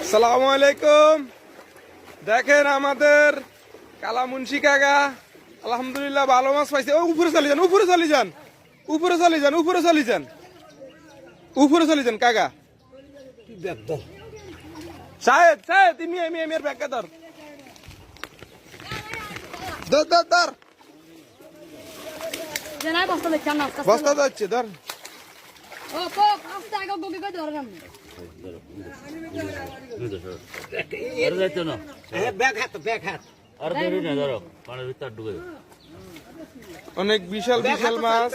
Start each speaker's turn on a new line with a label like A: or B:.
A: আসসালামু আলাইকুম। দেখেন আমাদের কালা মুন্সি কাকা আলহামদুলিল্লাহ ভালো মাছ পাইছে। ও উপরে চলে যান, উপরে চলে যান, উপরে চলে যান, উপরে চলে যান, উপরে চলে যান কাকা। সাহেব সাহেব তুমি এর ব্যাগটা ধর ধর ধর ধর বস্তা যাচ্ছে ধর। অনেক বিশাল বিশাল মাছ।